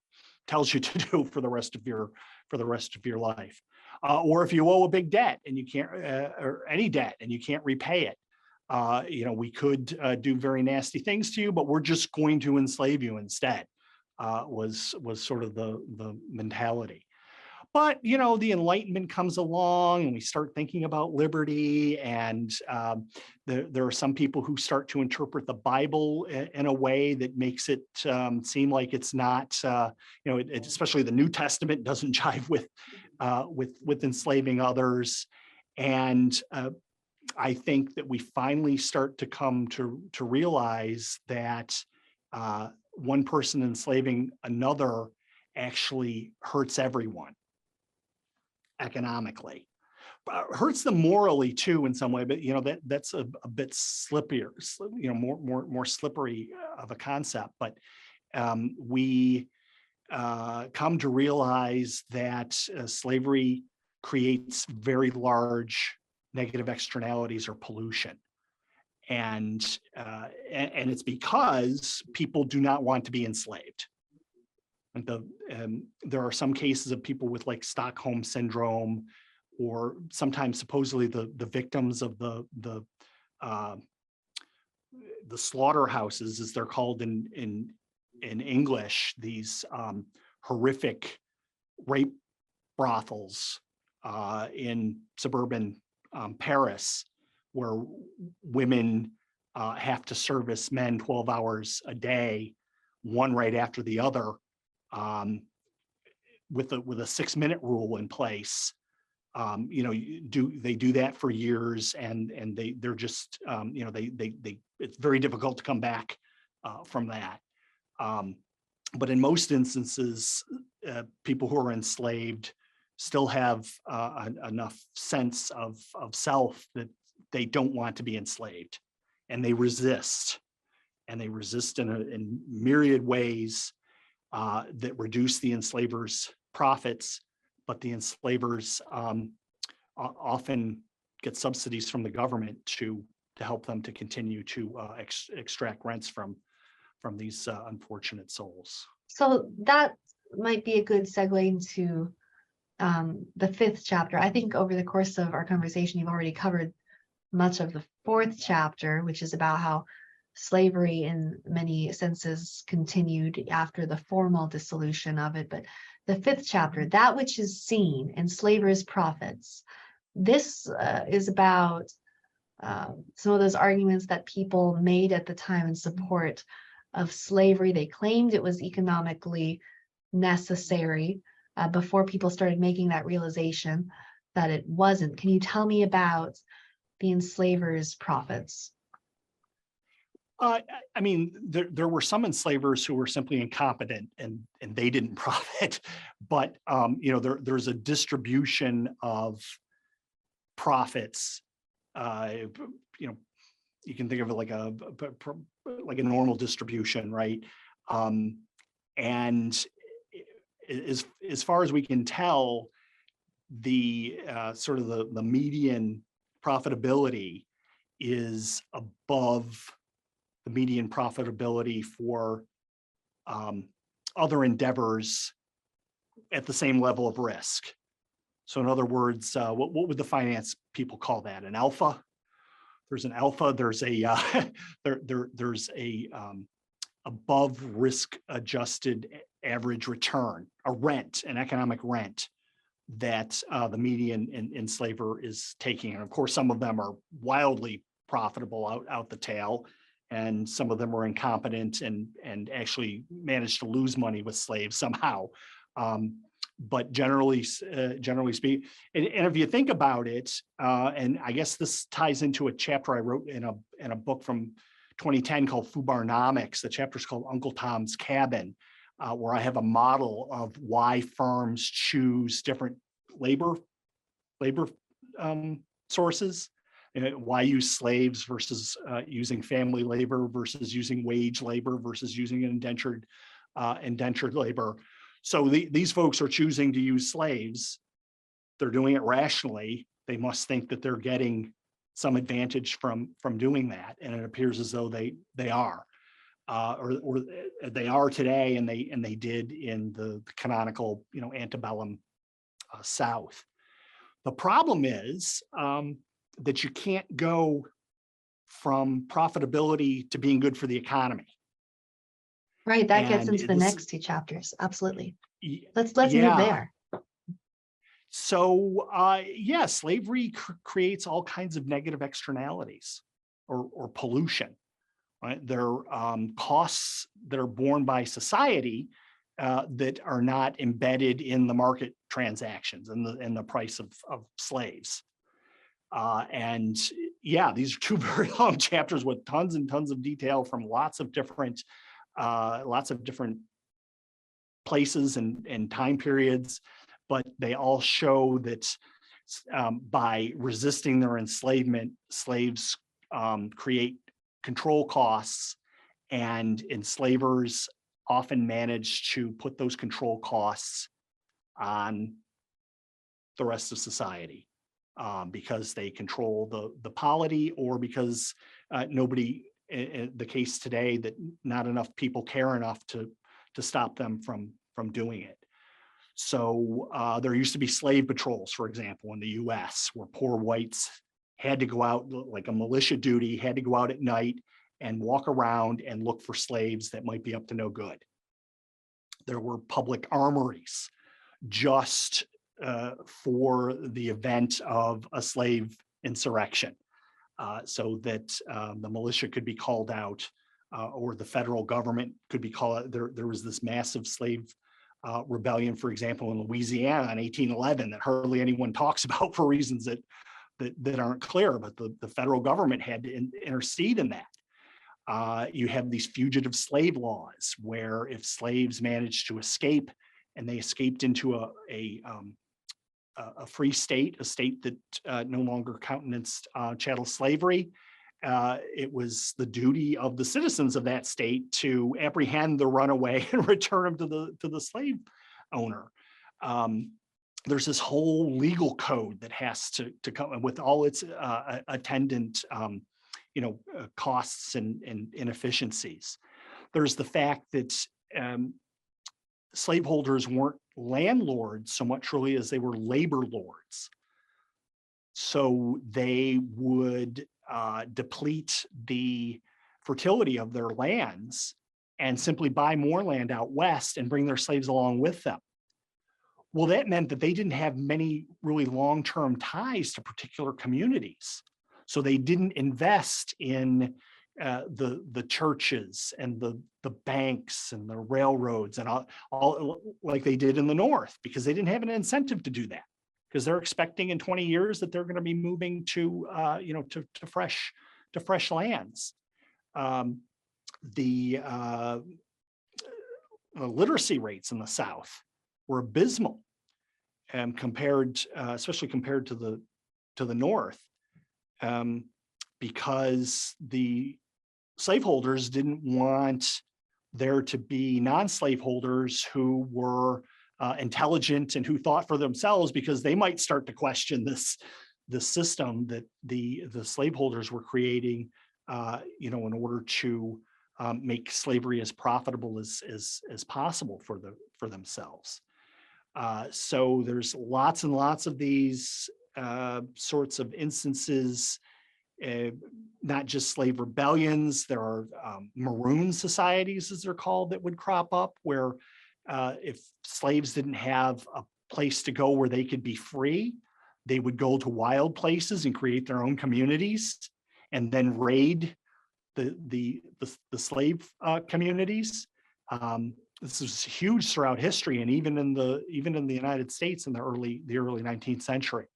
tells you to do for the rest of your life. Or if you owe a big debt and you can't, or any debt and you can't repay it, we could do very nasty things to you, but we're just going to enslave you instead, was sort of the mentality. But, the Enlightenment comes along and we start thinking about liberty, and there are some people who start to interpret the Bible in a way that makes it seem like it's not, especially the New Testament doesn't jive with enslaving others. And I think that we finally start to come to realize that one person enslaving another actually hurts everyone economically, hurts them morally too in some way. But that's a bit slippier, more slippery of a concept. But we come to realize that slavery creates very large negative externalities or pollution. and it's because people do not want to be enslaved. And there are some cases of people with like Stockholm syndrome, or sometimes supposedly the victims of the slaughterhouses, as they're called in English, these horrific rape brothels in suburban Paris, where women have to service men 12 hours a day, one right after the other, with a 6-minute rule in place. They do that for years, and they're just it's very difficult to come back from that. But in most instances, people who are enslaved still have enough sense of self that they don't want to be enslaved, and they resist, in myriad ways that reduce the enslavers' profits, but the enslavers often get subsidies from the government to help them to continue to extract rents from these unfortunate souls. So that might be a good segue into the 5th chapter. I think over the course of our conversation, you've already covered much of the 4th chapter, which is about how slavery in many senses continued after the formal dissolution of it. But the 5th chapter, that which is seen, enslavers' profits, this is about some of those arguments that people made at the time in support of slavery. They claimed it was economically necessary before people started making that realization that it wasn't. Can you tell me about the enslavers' profits? There were some enslavers who were simply incompetent and they didn't profit, but there's a distribution of profits. You can think of it like a normal distribution, right? And as far as we can tell, the sort of the median profitability is above the median profitability for other endeavors at the same level of risk. So in other words, what would the finance people call that? An alpha? There's an alpha. There's a there's a above risk adjusted average return, a rent, an economic rent that the median enslaver is taking. And of course, some of them are wildly profitable out the tail, and some of them were incompetent and actually managed to lose money with slaves somehow. But generally speaking, and if you think about it, and I guess this ties into a chapter I wrote in a book from 2010 called Fubarnomics. The chapter's called Uncle Tom's Cabin, where I have a model of why firms choose different labor sources. Why use slaves versus using family labor versus using wage labor versus using indentured labor. So these folks are choosing to use slaves. They're doing it rationally. They must think that they're getting some advantage from doing that, and it appears as though they are, or they are today, and they did in the canonical antebellum South. The problem is that you can't go from profitability to being good for the economy. Right, that gets into the next 2 chapters. Absolutely. Let's move there. So slavery creates all kinds of negative externalities or pollution. Right, there are costs that are borne by society that are not embedded in the market transactions and the price of slaves. These are 2 very long chapters with tons and tons of detail from lots of different places and time periods, but they all show that by resisting their enslavement, slaves create control costs, and enslavers often manage to put those control costs on the rest of society. because they control the polity, or because nobody, in the case today, that not enough people care enough to stop them from doing it. So there used to be slave patrols, for example, in the US, where poor whites had to go out, like a militia duty, had to go out at night and walk around and look for slaves that might be up to no good. There were public armories just for the event of a slave insurrection, so that the militia could be called out, or the federal government could be called out. There was this massive slave rebellion, for example, in Louisiana in 1811 that hardly anyone talks about for reasons that aren't clear, but the federal government had to intercede in that. You have these fugitive slave laws, where if slaves managed to escape and they escaped into a free state, a state that no longer countenanced chattel slavery, it was the duty of the citizens of that state to apprehend the runaway and return them to the slave owner. There's this whole legal code that has to come with all its attendant costs and inefficiencies. There's the fact that slaveholders weren't landlords so much really as they were labor lords. So they would deplete the fertility of their lands and simply buy more land out west and bring their slaves along with them. Well, that meant that they didn't have many really long-term ties to particular communities. So they didn't invest in the churches and the banks and the railroads and all like they did in the North, because they didn't have an incentive to do that, because they're expecting in 20 years that they're going to be moving to fresh lands. The literacy rates in the South were abysmal, and especially compared to the North, because the slaveholders didn't want there to be non-slaveholders who were intelligent and who thought for themselves, because they might start to question the system that the slaveholders were creating, in order to make slavery as profitable as possible for themselves. So there's lots and lots of these sorts of instances, not just slave rebellions. There are maroon societies, as they're called, that would crop up, where if slaves didn't have a place to go where they could be free, they would go to wild places and create their own communities, and then raid the slave communities. This is huge throughout history, and even in the United States in the early 19th century.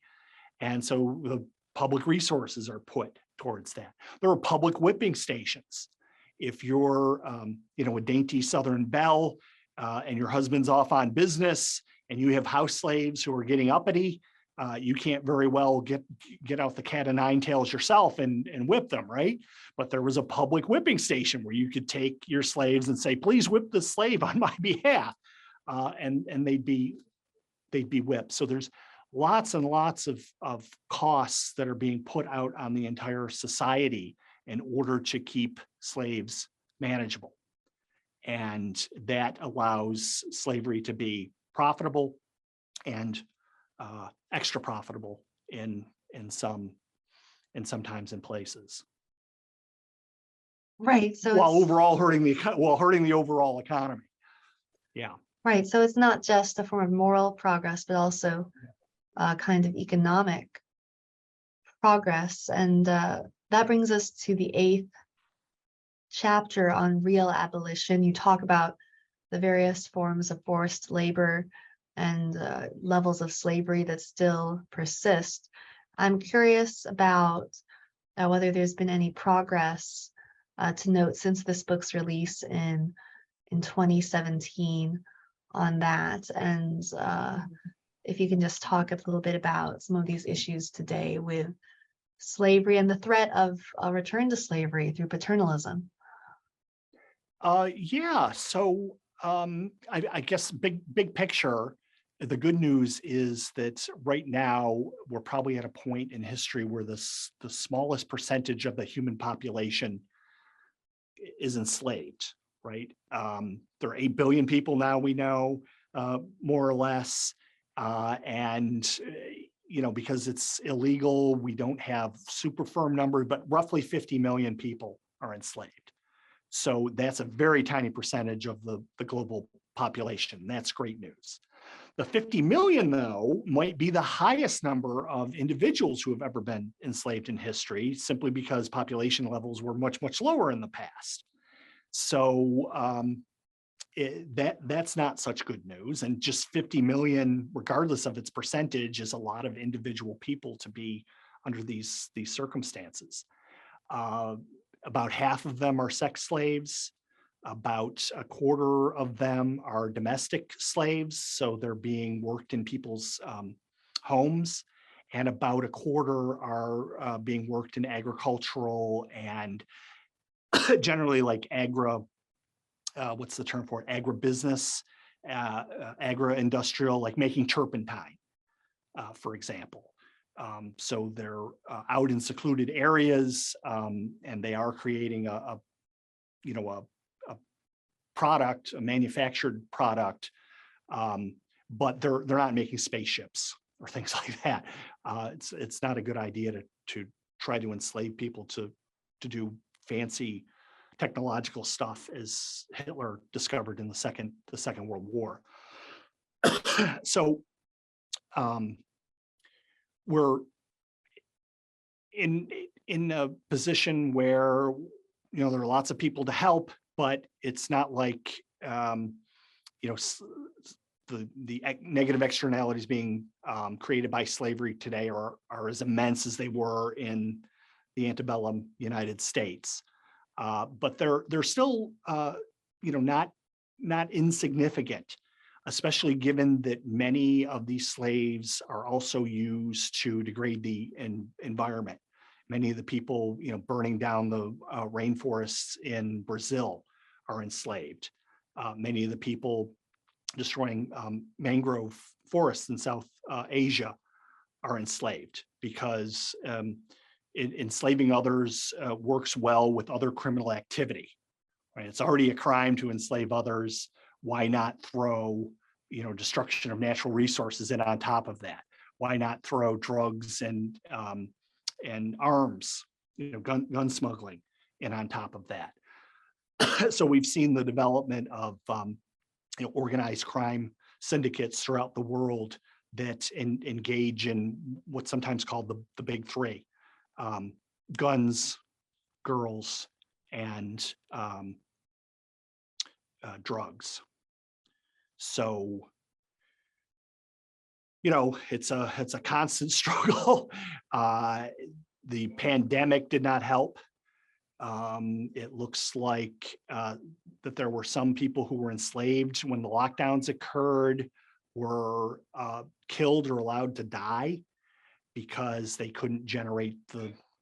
And so the public resources are put towards that. There are public whipping stations. If you're a dainty Southern belle, and your husband's off on business, and you have house slaves who are getting uppity, you can't very well get out the cat o' nine tails yourself and whip them, right? But there was a public whipping station where you could take your slaves and say, "Please whip the slave on my behalf," and they'd be whipped. So there's lots and lots of costs that are being put out on the entire society in order to keep slaves manageable. And that allows slavery to be profitable and extra profitable in sometimes in places. Right. So while hurting the overall economy. Yeah. Right. So it's not just a form of moral progress, but also kind of economic progress. And that brings us to the 8th chapter on real abolition. You talk about the various forms of forced labor and levels of slavery that still persist. I'm curious about whether there's been any progress to note since this book's release in 2017 on that, and if you can just talk a little bit about some of these issues today with slavery and the threat of a return to slavery through paternalism. Yeah. So I guess big picture, The good news is that right now we're probably at a point in history where the smallest percentage of the human population is enslaved, right? There are 8 billion people now, we know, more or less. Because it's illegal, we don't have super firm numbers, but roughly 50 million people are enslaved. So that's a very tiny percentage of the global population. That's great news. The 50 million, though, might be the highest number of individuals who have ever been enslaved in history, simply because population levels were much, much lower in the past. So that's not such good news. And just 50 million, regardless of its percentage, is a lot of individual people to be under these circumstances. About half of them are sex slaves. About a quarter of them are domestic slaves, so they're being worked in people's homes. And about a quarter are being worked in agricultural and generally like what's the term for it? Agribusiness, agro-industrial, like making turpentine, for example. So they're out in secluded areas, and they are creating a product, a manufactured product, but they're not making spaceships or things like that. It's not a good idea to try to enslave people to do fancy technological stuff, as Hitler discovered in the Second World War. So we're in a position where there are lots of people to help, but it's not like the negative externalities being created by slavery today are as immense as they were in the antebellum United States. But they're still not insignificant, especially given that many of these slaves are also used to degrade the environment. Many of the people burning down the rainforests in Brazil are enslaved. Many of the people destroying mangrove forests in South Asia are enslaved, because enslaving others works well with other criminal activity. Right? It's already a crime to enslave others. Why not throw destruction of natural resources in on top of that? Why not throw drugs and arms, gun smuggling in on top of that? So we've seen the development of organized crime syndicates throughout the world that engage in what's sometimes called the big three: guns, girls, and drugs. So it's a constant struggle. The pandemic did not help. It looks like that there were some people who were enslaved when the lockdowns occurred, were killed or allowed to die because they couldn't generate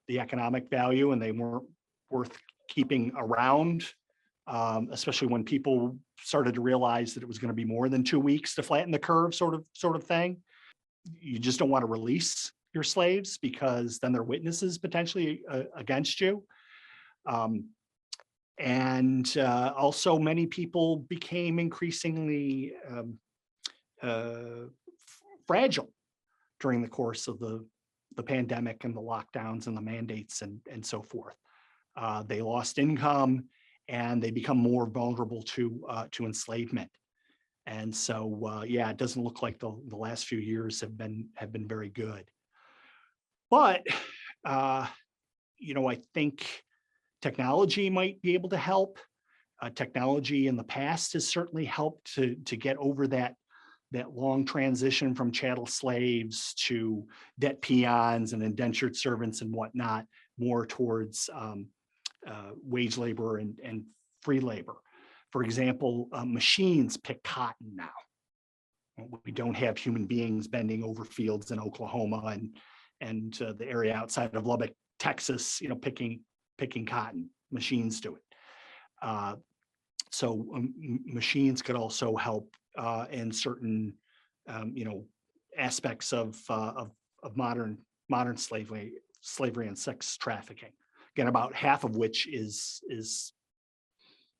the economic value, and they weren't worth keeping around, especially when people started to realize that it was going to be more than 2 weeks to flatten the curve, sort of thing. You just don't want to release your slaves, because then they're witnesses potentially against you. Also many people became increasingly fragile during the course of the pandemic and the lockdowns and the mandates and so forth. They lost income, and they become more vulnerable to enslavement. And so, it doesn't look like the last few years have been very good. But I think technology might be able to help. Technology in the past has certainly helped to get over that long transition from chattel slaves to debt peons and indentured servants and whatnot, more towards wage labor and free labor. For example, machines pick cotton now. We don't have human beings bending over fields in Oklahoma and the area outside of Lubbock, Texas, picking cotton. Machines do it. So machines could also help in certain aspects of modern slavery and sex trafficking. Again, about half of which is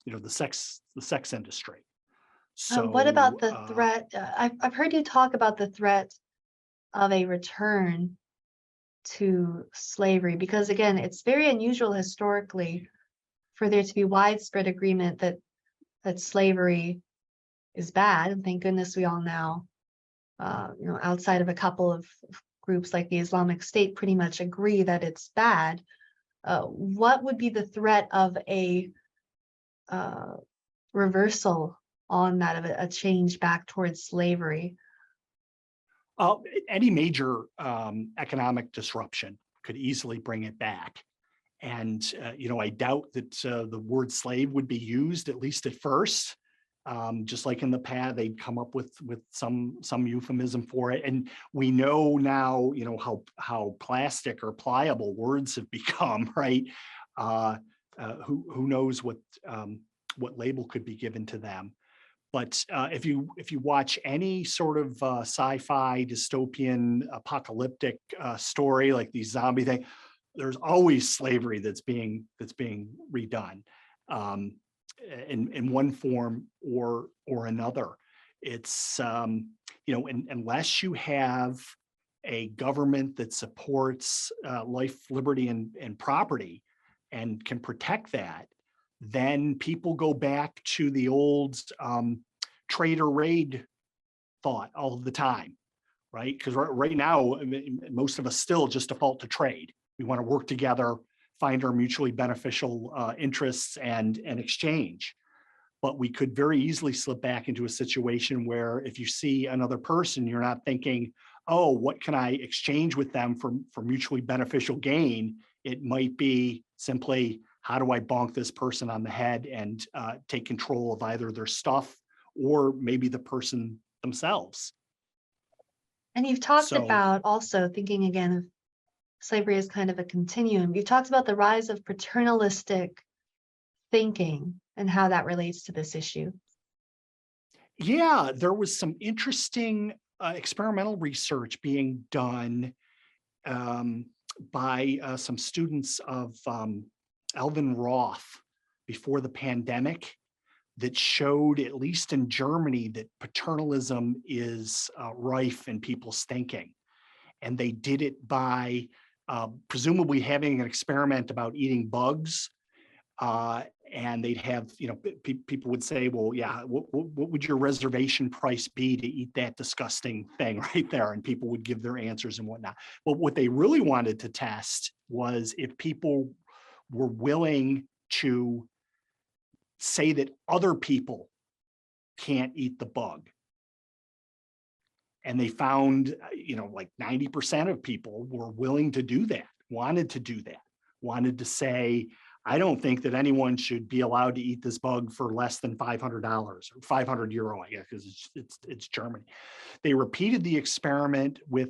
the sex industry. So what about the threat? I've heard you talk about the threat of a return to slavery, because again, it's very unusual historically for there to be widespread agreement that slavery is bad. And thank goodness we all now, outside of a couple of groups like the Islamic State, pretty much agree that it's bad. What would be the threat of a reversal on that, of a change back towards slavery? Any major economic disruption could easily bring it back. And, I doubt that the word slave would be used, at least at first. Just like in the past, they'd come up with some euphemism for it. And we know now, how plastic or pliable words have become, right? Who knows what label could be given to them. But if you watch any sort of sci-fi dystopian apocalyptic story, like these zombie thing, there's always slavery that's being redone in one form or another. It's unless you have a government that supports life, liberty, and property and can protect that, then people go back to the old trade or raid thought all the time, right? Because right now, most of us still just default to trade. We want to work together, find our mutually beneficial interests and exchange. But we could very easily slip back into a situation where if you see another person, you're not thinking, oh, what can I exchange with them for mutually beneficial gain? It might be simply, how do I bonk this person on the head and take control of either their stuff or maybe the person themselves? And you've talked about also thinking again of slavery as kind of a continuum. You've talked about the rise of paternalistic thinking and how that relates to this issue. Yeah, there was some interesting experimental research being done by some students of Alvin Roth before the pandemic that showed, at least in Germany, that paternalism is rife in people's thinking. And they did it by presumably having an experiment about eating bugs. And they'd have, people would say, well, yeah, what would your reservation price be to eat that disgusting thing right there? And people would give their answers and whatnot. But what they really wanted to test was if people were willing to say that other people can't eat the bug. And they found, like 90% of people were willing to do that, wanted to say, I don't think that anyone should be allowed to eat this bug for less than $500 or 500 euro, I guess, because it's Germany. They repeated the experiment with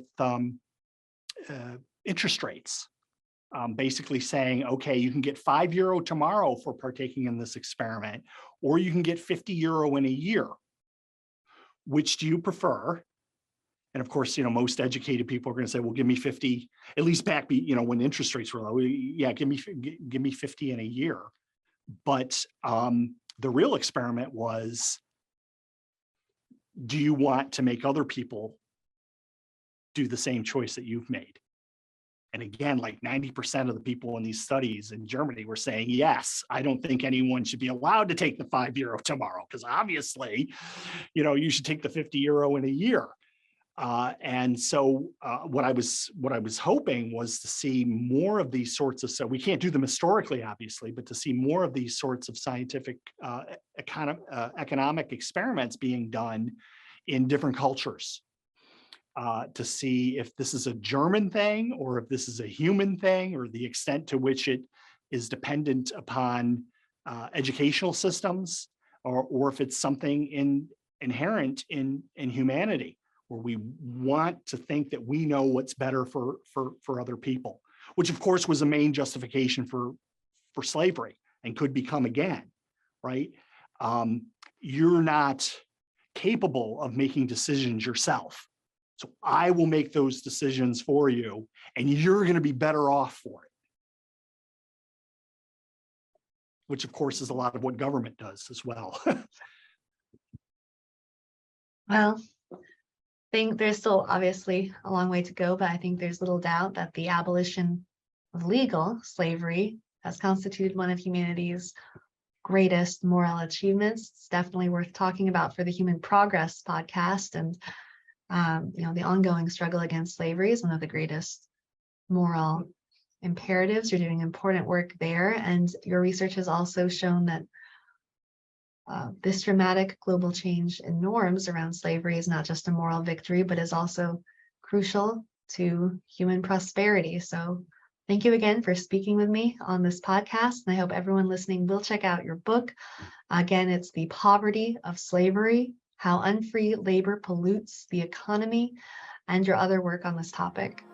interest rates, basically saying, okay, you can get €5 tomorrow for partaking in this experiment, or you can get €50 in a year. Which do you prefer? And of course, most educated people are going to say, well, give me 50, at least back, when interest rates were low. Yeah, give me 50 in a year. But the real experiment was, do you want to make other people do the same choice that you've made? And again, like 90% of the people in these studies in Germany were saying, yes, I don't think anyone should be allowed to take the €5 tomorrow, because obviously, you should take the €50 in a year. And so what I was hoping was to see more of these sorts of, so we can't do them historically, obviously, but to see more of these sorts of scientific economic experiments being done in different cultures, to see if this is a German thing or if this is a human thing, or the extent to which it is dependent upon educational systems, or if it's something inherent in humanity, where we want to think that we know what's better for other people, which of course was a main justification for slavery and could become again, right? You're not capable of making decisions yourself. So I will make those decisions for you, and you're going to be better off for it. Which, of course, is a lot of what government does as well. Well, I think there's still obviously a long way to go, but I think there's little doubt that the abolition of legal slavery has constituted one of humanity's greatest moral achievements. It's definitely worth talking about for the Human Progress podcast. And the ongoing struggle against slavery is one of the greatest moral imperatives. You're doing important work there, and your research has also shown that this dramatic global change in norms around slavery is not just a moral victory, but is also crucial to human prosperity. So thank you again for speaking with me on this podcast, and I hope everyone listening will check out your book. Again, it's The Poverty of Slavery: How Unfree Labor Pollutes the Economy, and your other work on this topic.